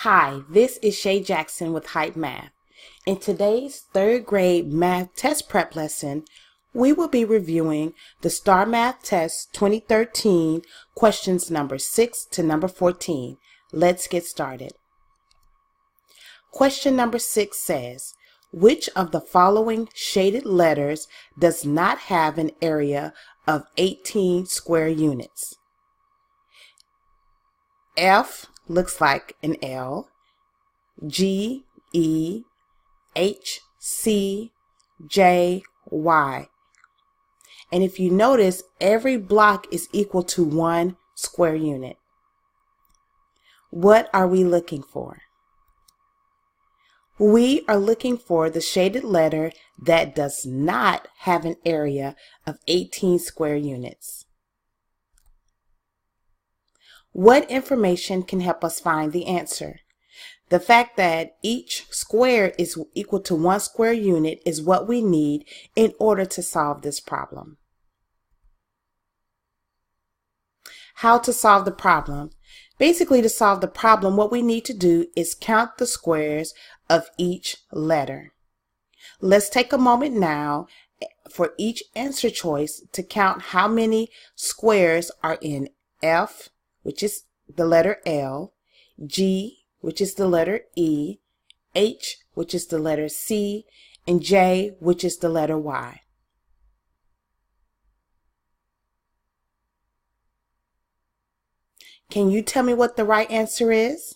Hi, this is Shay Jackson with Hype Math. In today's third grade math test prep lesson, we will be reviewing the STAAR Math Test 2013 questions number 6 to number 14. Let's get started. Question number 6 says, which of the following shaded letters does not have an area of 18 square units? F looks like an L, G, E, H, C, J, Y. And if you notice, every block is equal to 1 square unit. What are we looking for? We are looking for the shaded letter that does not have an area of 18 square units. What information can help us find the answer? The fact that each square is equal to 1 square unit is what we need in order to solve this problem. How to solve the problem? Basically, to solve the problem, what we need to do is count the squares of each letter. Let's take a moment now for each answer choice to count how many squares are in F, which is the letter L, G, which is the letter E, H, which is the letter C, and J, which is the letter Y. Can you tell me what the right answer is?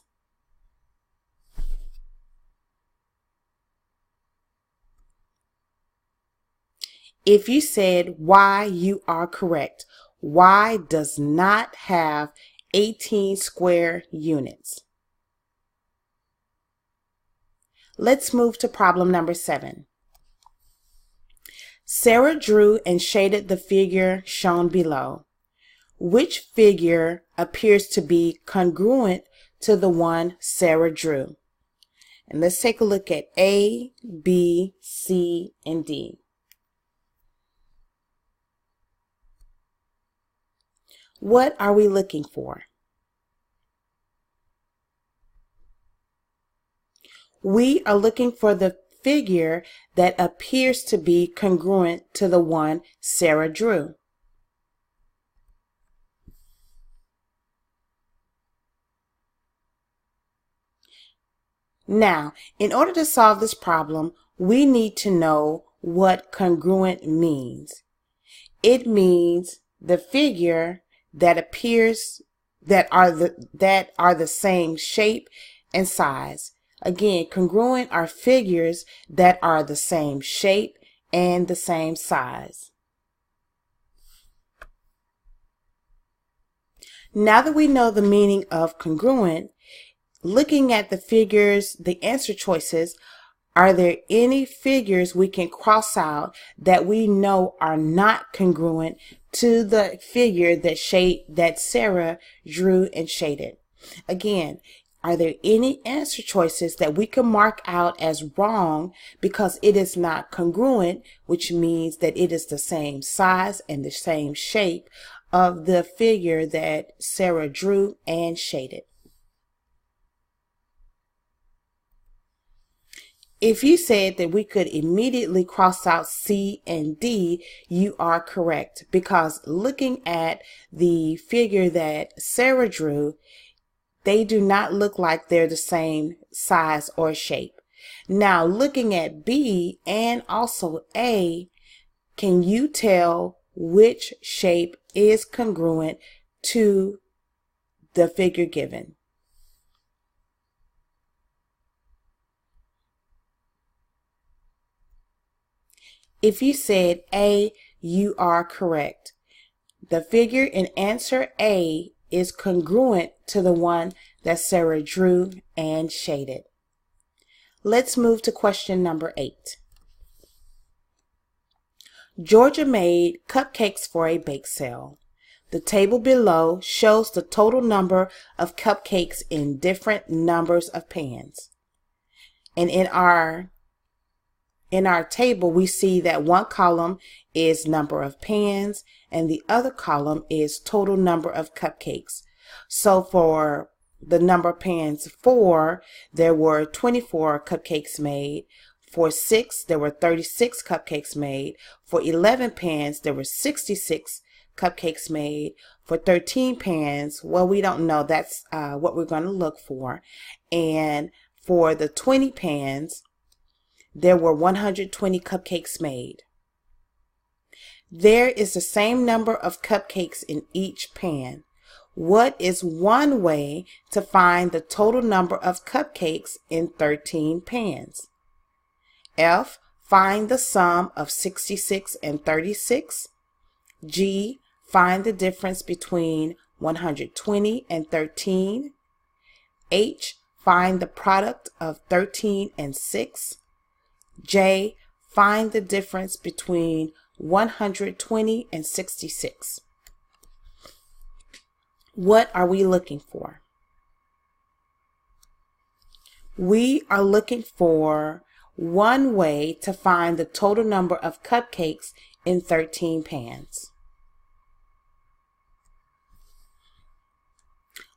If you said Y, you are correct. Y does not have 18 square units. Let's move to problem number 7. Sarah drew and shaded the figure shown below. Which figure appears to be congruent to the one Sarah drew? And let's take a look at A, B, C, and D. What are we looking for? We are looking for the figure that appears to be congruent to the one Sarah drew. Now, in order to solve this problem, we need to know what congruent means. It means the figure that appears that are the same shape and size. Again, congruent are figures that are the same shape and the same size. Now that we know the meaning of congruent, looking at the figures, the answer choices, are there any figures we can cross out that we know are not congruent to the figure that Sarah drew and shaded? Again, are there any answer choices that we can mark out as wrong because it is not congruent, which means that it is the same size and the same shape of the figure that Sarah drew and shaded? If you said that we could immediately cross out C and D, you are correct, because looking at the figure that Sarah drew, they do not look like they're the same size or shape. Now, looking at B and also A, can you tell which shape is congruent to the figure given? If you said A, you are correct. The figure in answer A is congruent to the one that Sarah drew and shaded. Let's move to question number 8. Georgia made cupcakes for a bake sale. The table below shows the total number of cupcakes in different numbers of pans. And in our table, we see that one column is number of pans and the other column is total number of cupcakes. So for the number of pans 4, there were 24 cupcakes made. For 6, there were 36 cupcakes made. For 11 pans, there were 66 cupcakes made. For 13 pans, well, we don't know. That's what we're going to look for. And for the 20 pans, there were 120 cupcakes made. There is the same number of cupcakes in each pan. What is one way to find the total number of cupcakes in 13 pans? F. Find the sum of 66 and 36. G. Find the difference between 120 and 13. H. Find the product of 13 and 6. J. Find the difference between 120 and 66. What are we looking for? We are looking for one way to find the total number of cupcakes in 13 pans.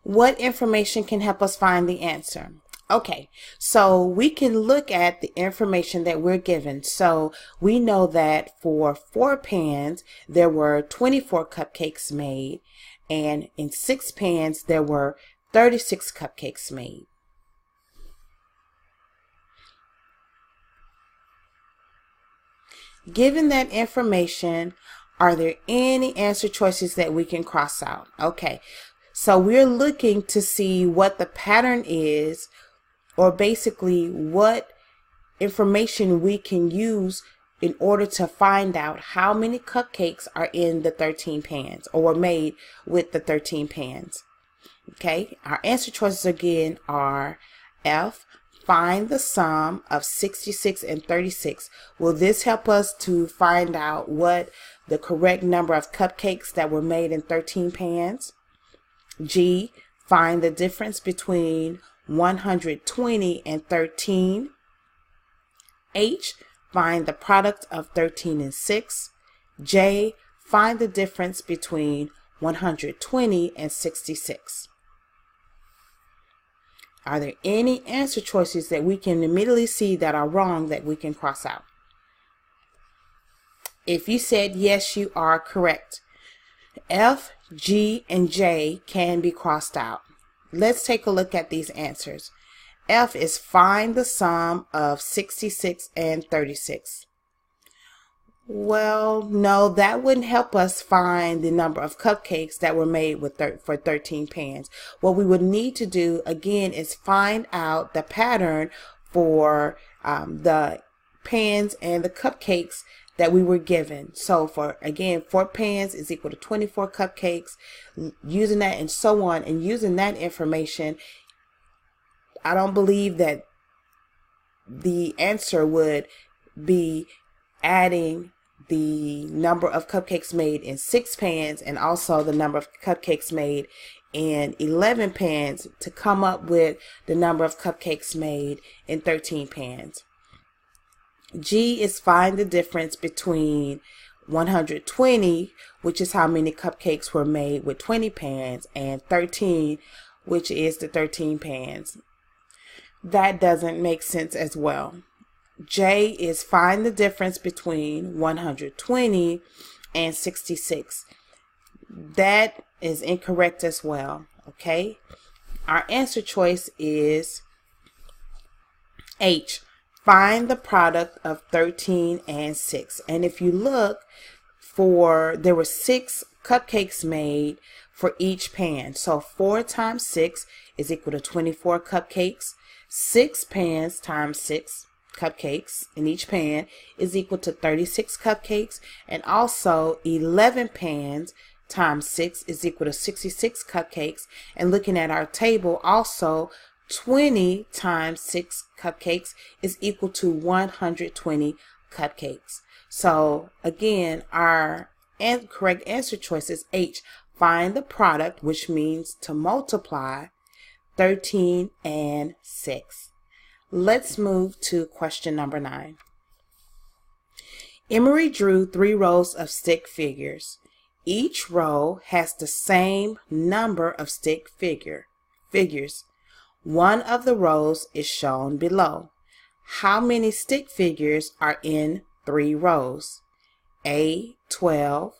What information can help us find the answer? Okay, so we can look at the information that we're given. So we know that for 4 pans, there were 24 cupcakes made, and in 6 pans, there were 36 cupcakes made. Given that information, are there any answer choices that we can cross out? Okay, so we're looking to see what the pattern is, or basically what information we can use in order to find out how many cupcakes are in the 13 pans or were made with the 13 pans. Okay, our answer choices again are F. Find the sum of 66 and 36. Will this help us to find out what the correct number of cupcakes that were made in 13 pans? G. Find the difference between 120 and 13. H. Find the product of 13 and 6. J. Find the difference between 120 and 66. Are there any answer choices that we can immediately see that are wrong that we can cross out? If you said yes, you are correct. F, G, and J can be crossed out. Let's take a look at these answers. F is find the sum of 66 and 36. Well, no, that wouldn't help us find the number of cupcakes that were made with for 13 pans. What we would need to do again is find out the pattern for the pans and the cupcakes that we were given. So for again, 4 pans is equal to 24 cupcakes, using that and so on, and using that information, I don't believe that the answer would be adding the number of cupcakes made in 6 pans and also the number of cupcakes made in 11 pans to come up with the number of cupcakes made in 13 pans. G is find the difference between 120, which is how many cupcakes were made with 20 pans, and 13, which is the 13 pans. That doesn't make sense as well. J is find the difference between 120 and 66. That is incorrect as well. Okay, our answer choice is H. Find the product of 13 and 6. And if you look, there were 6 cupcakes made for each pan. So 4 times 6 is equal to 24 cupcakes. 6 pans times 6 cupcakes in each pan is equal to 36 cupcakes. And also 11 pans times 6 is equal to 66 cupcakes. And looking at our table, also 20 times 6 cupcakes is equal to 120 cupcakes. So again, our correct answer choice is H. Find the product, which means to multiply 13 and 6. Let's move to question number 9. Emery drew 3 rows of stick figures. Each row has the same number of stick figures. figures. One of the rows is shown below. How many stick figures are in 3 rows? A, 12,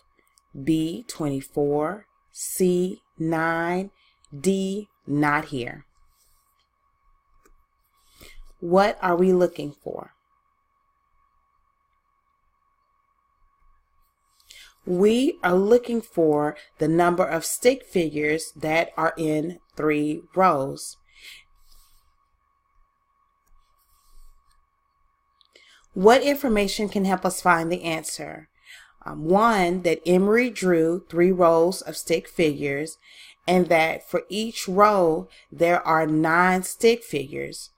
B, 24, C, 9, D, not here. What are we looking for? We are looking for the number of stick figures that are in 3 rows. What information can help us find the answer? One, that Emery drew 3 rows of stick figures, and that for each row there are 9 stick figures.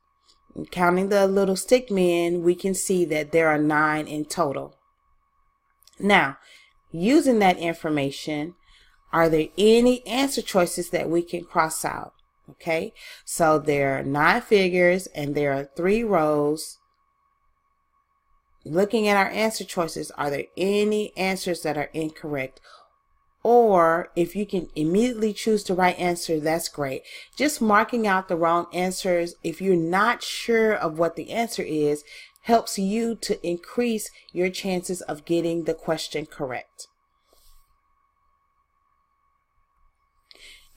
Counting the little stick men, we can see that there are 9 in total. Now, using that information, are there any answer choices that we can cross out? Okay, so there are 9 figures and there are 3 rows. Looking at our answer choices, are there any answers that are incorrect? Or if you can immediately choose the right answer, that's great. Just marking out the wrong answers, if you're not sure of what the answer is, helps you to increase your chances of getting the question correct.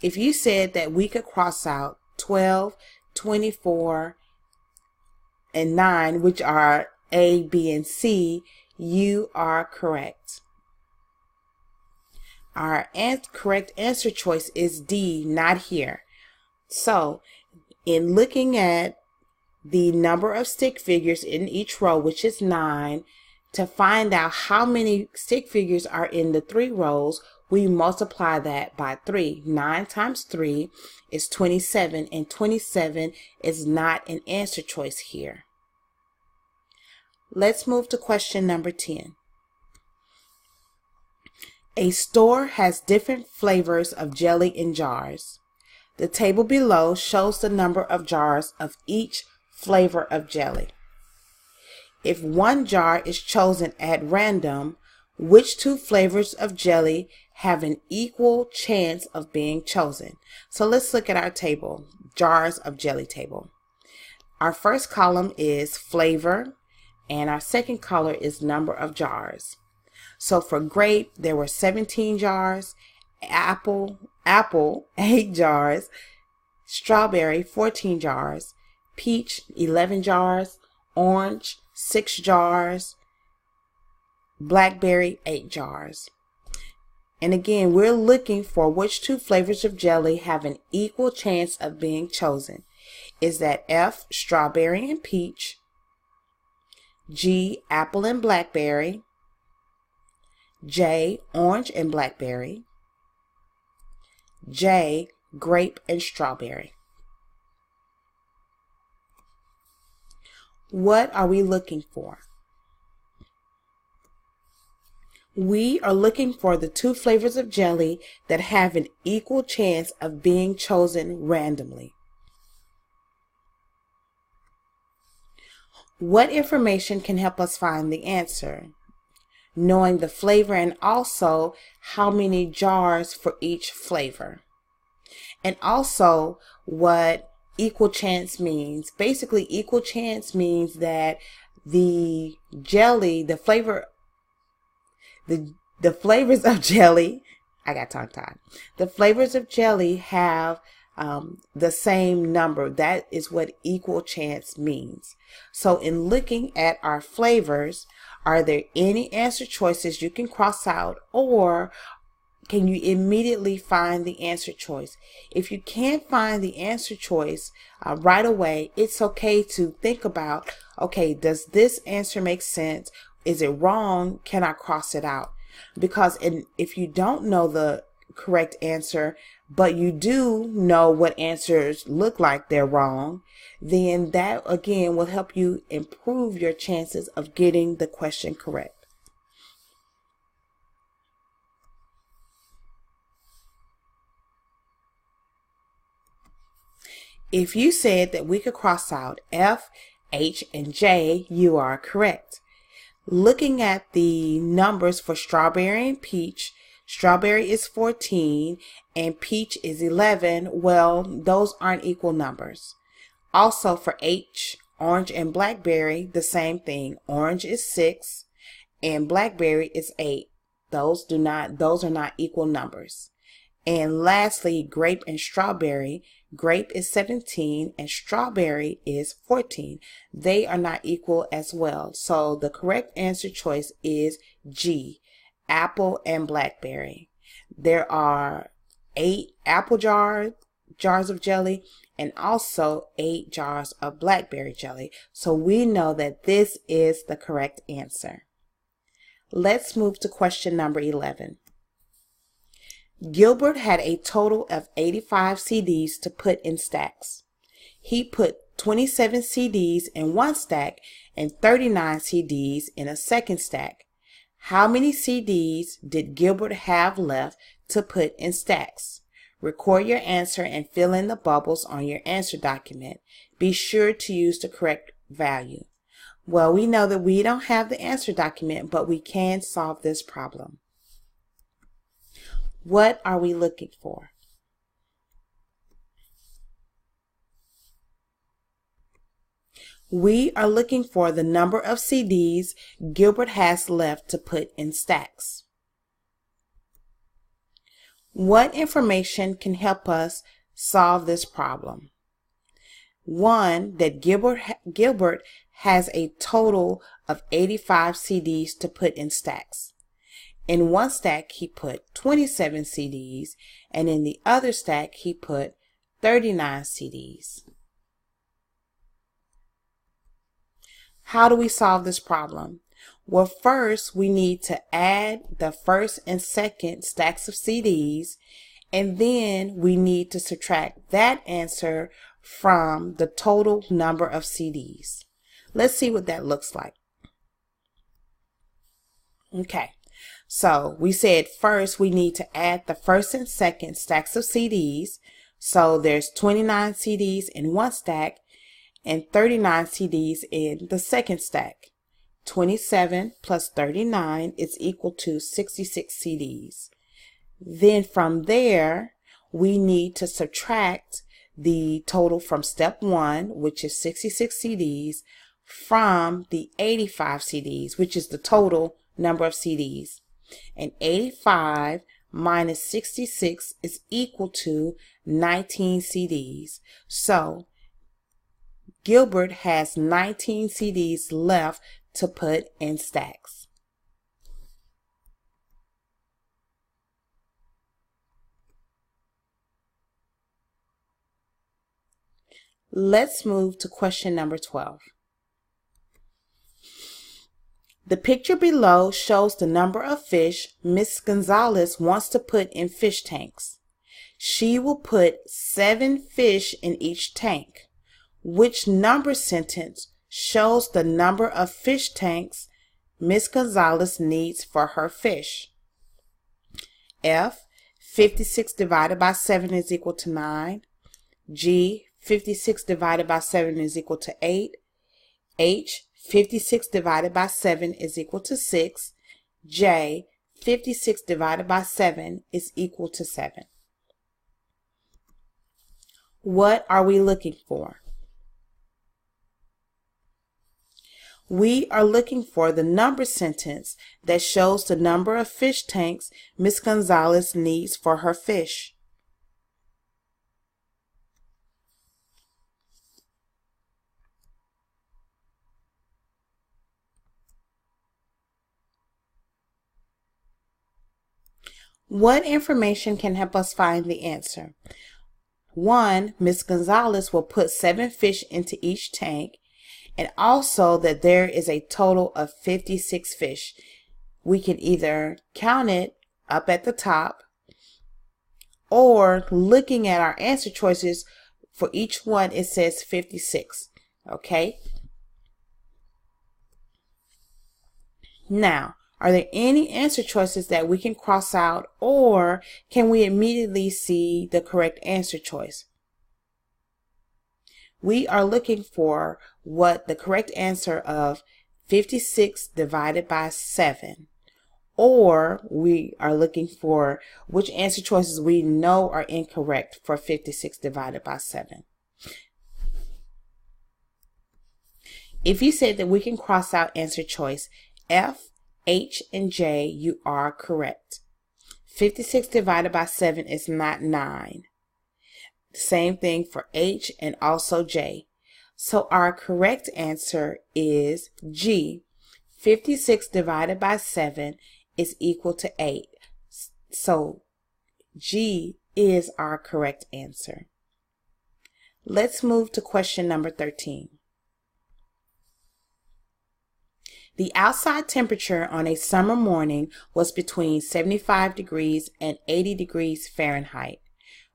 If you said that we could cross out 12, 24, and 9, which are A, B, and C, you are correct. Our correct answer choice is D, not here. So, in looking at the number of stick figures in each row, which is 9, to find out how many stick figures are in the 3 rows, we multiply that by 3. 9 times 3 is 27, and 27 is not an answer choice here. Let's move to question number 10. A store has different flavors of jelly in jars. The table below shows the number of jars of each flavor of jelly. If one jar is chosen at random, which 2 flavors of jelly have an equal chance of being chosen? So let's look at our table, jars of jelly table. Our first column is flavor, and our second column is number of jars. So for grape, there were 17 jars, apple 8 jars, strawberry 14 jars, peach 11 jars, orange 6 jars, blackberry 8 jars. And again, we're looking for which 2 flavors of jelly have an equal chance of being chosen. Is that F, strawberry and peach, G, apple and blackberry, J, orange and blackberry, J, grape and strawberry? What are we looking for? We are looking for the 2 flavors of jelly that have an equal chance of being chosen randomly. What information can help us find the answer? Knowing the flavor and also how many jars for each flavor. And also what equal chance means. Basically, equal chance means that the jelly, the flavors of jelly, I got tongue-tied. The flavors of jelly have the same number. That is what equal chance means. So in looking at our flavors, are there any answer choices you can cross out, or can you immediately find the answer choice? If you can't find the answer choice right away, it's okay to think about, okay, does this answer make sense? Is it wrong? Can I cross it out? Because if you don't know the correct answer, but you do know what answers look like they're wrong, then that again will help you improve your chances of getting the question correct. If you said that we could cross out F, H, and J, you are correct. Looking at the numbers for strawberry and peach Strawberry is 14 and peach is 11. Well, those aren't equal numbers. Also for H, orange and blackberry, the same thing. Orange is 6 and blackberry is 8. Those are not equal numbers. And lastly, grape and strawberry. Grape is 17 and strawberry is 14. They are not equal as well. So the correct answer choice is G, apple and blackberry. There are 8 apple jars of jelly and also 8 jars of blackberry jelly. So we know that this is the correct answer. Let's move to question number 11. Gilbert had a total of 85 CDs to put in stacks. He put 27 CDs in one stack and 39 CDs in a second stack. How many CDs did Gilbert have left to put in stacks? Record your answer and fill in the bubbles on your answer document. Be sure to use the correct value. Well, we know that we don't have the answer document, but we can solve this problem. What are we looking for? We are looking for the number of CDs Gilbert has left to put in stacks. What information can help us solve this problem? One, that Gilbert has a total of 85 CDs to put in stacks. In one stack, he put 27 CDs, and in the other stack, he put 39 CDs. How do we solve this problem? Well, first, we need to add the first and second stacks of CDs, and then we need to subtract that answer from the total number of CDs. Let's see what that looks like. Okay. So we said first we need to add the first and second stacks of CDs. So there's 29 CDs in one stack and 39 CDs in the second stack. 27 plus 39 is equal to 66 CDs. Then from there, we need to subtract the total from step 1, which is 66 CDs, from the 85 CDs, which is the total number of CDs. And 85 minus 66 is equal to 19 CDs. So Gilbert has 19 CDs left to put in stacks. Let's move to question number 12. The picture below shows the number of fish Miss Gonzales wants to put in fish tanks. She will put 7 fish in each tank. Which number sentence shows the number of fish tanks Miss Gonzales needs for her fish? F, 56 divided by 7 is equal to 9. G, 56 divided by 7 is equal to 8. H, 56 divided by 7 is equal to 6. J, 56 divided by 7 is equal to 7. What are we looking for? We are looking for the number sentence that shows the number of fish tanks Miss Gonzales needs for her fish. What information can help us find the answer? 1, Miss Gonzales will put 7 fish into each tank, and also that there is a total of 56 fish. We can either count it up at the top, or looking at our answer choices, for each one it says 56. Okay? Now, are there any answer choices that we can cross out, or can we immediately see the correct answer choice? We are looking for what the correct answer of 56 divided by 7, or we are looking for which answer choices we know are incorrect for 56 divided by 7. If you said that we can cross out answer choice F, H, and J, you are correct. 56 divided by 7 is not 9. Same thing for H and also J. So our correct answer is G. 56 divided by 7 is equal to 8. So G is our correct answer. Let's move to question number 13. The outside temperature on a summer morning was between 75 degrees and 80 degrees Fahrenheit,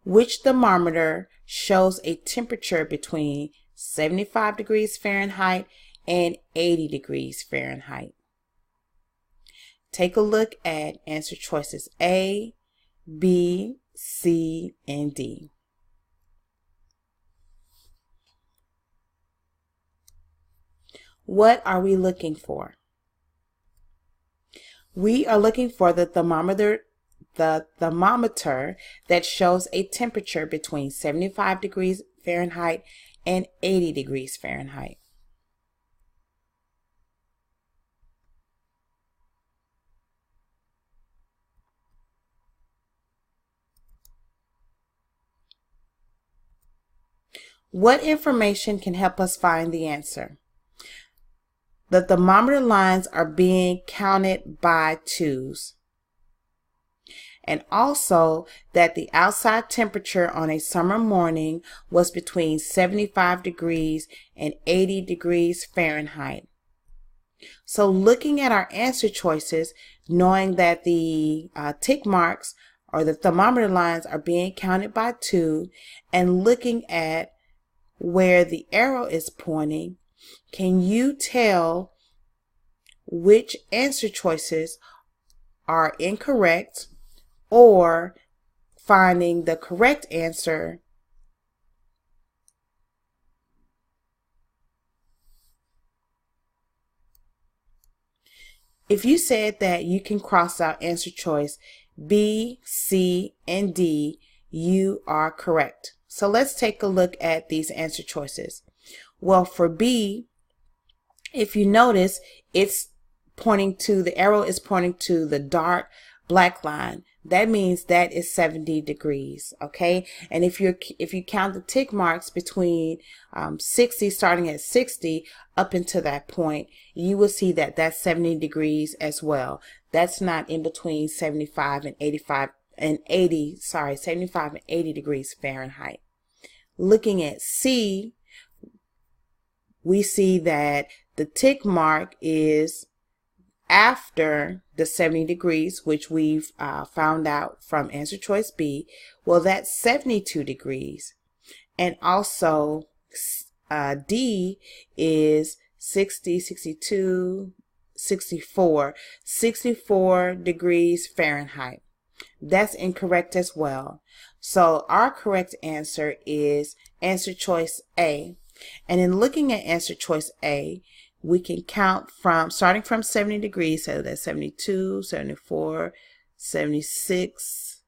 which thermometer shows a temperature between 75 degrees Fahrenheit and 80 degrees Fahrenheit. Take a look at answer choices A, B, C, and D. What are we looking for? We are looking for the thermometer that shows a temperature between 75 degrees Fahrenheit and 80 degrees Fahrenheit. What information can help us find the answer? The thermometer lines are being counted by twos. And also that the outside temperature on a summer morning was between 75 degrees and 80 degrees Fahrenheit. So looking at our answer choices, knowing that the tick marks or the thermometer lines are being counted by 2, and looking at where the arrow is pointing, can you tell which answer choices are incorrect, or finding the correct answer if you said that you can cross out answer choice B, C, and D, you are correct. So let's take a look at these answer choices. Well, for B, if you notice, it's pointing to, the arrow is pointing to the dark black line. That means that is 70 degrees, okay? And if you count the tick marks between 60, starting at 60 up until that point, you will see that that's 70 degrees as well. That's not in between 75 and 75 and 80 degrees Fahrenheit. Looking at C, we see that the tick mark is after the 70 degrees, which we've found out from answer choice B. Well, that's 72 degrees. And also D is 60, 62, 64, 64 degrees Fahrenheit. That's incorrect as well. So our correct answer is answer choice A. And in looking at answer choice A, we can count from starting from 70 degrees, so that's 72, 74, 76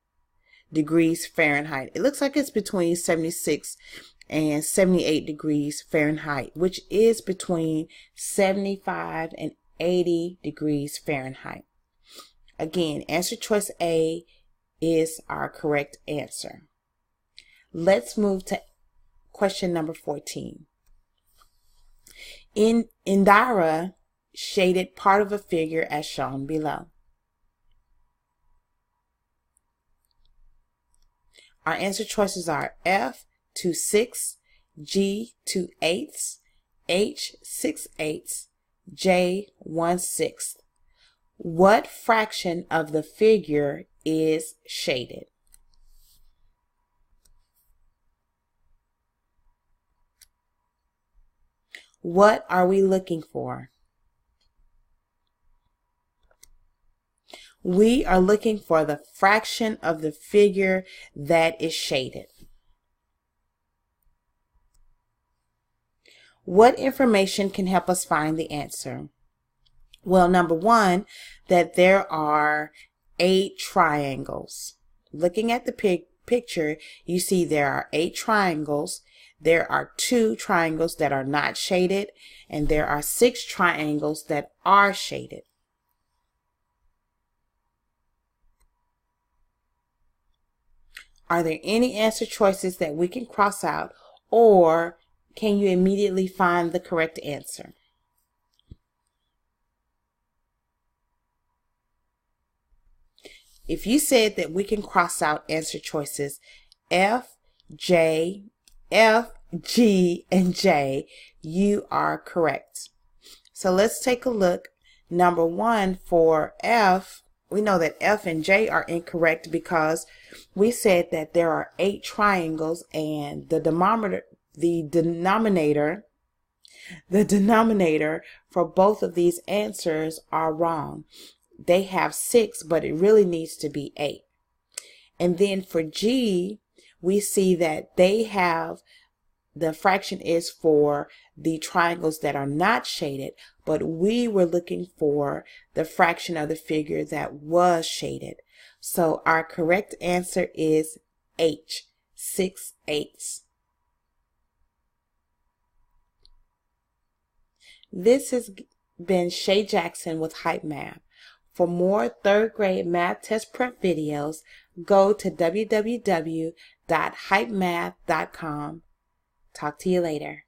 degrees Fahrenheit. It looks like it's between 76 and 78 degrees Fahrenheit, which is between 75 and 80 degrees Fahrenheit. Again, answer choice A is our correct answer. Let's move to question number 14. Indira shaded part of a figure as shown below. Our answer choices are F, 2/6, G, 2/8, H, 6/8, J, 1/6. What fraction of the figure is shaded? What are we looking for? We are looking for the fraction of the figure that is shaded. What information can help us find the answer? Well, number one, that there are 8 triangles. Looking at the picture, you see there are 8 triangles. There are 2 triangles that are not shaded, and there are 6 triangles that are shaded. Are there any answer choices that we can cross out, or can you immediately find the correct answer? If you said that we can cross out answer choices F, J, F, G, and J, you are correct. So let's take a look. Number one, for F, we know that F and J are incorrect because we said that there are 8 triangles and the denominator for both of these answers are wrong. They have 6, but it really needs to be 8. And then for G, we see that they have, the fraction is for the triangles that are not shaded, but we were looking for the fraction of the figure that was shaded. So our correct answer is H, 6/8. This has been Shay Jackson with Hype Math. For more 3rd grade math test prep videos, go to www.hypemath.com. Talk to you later.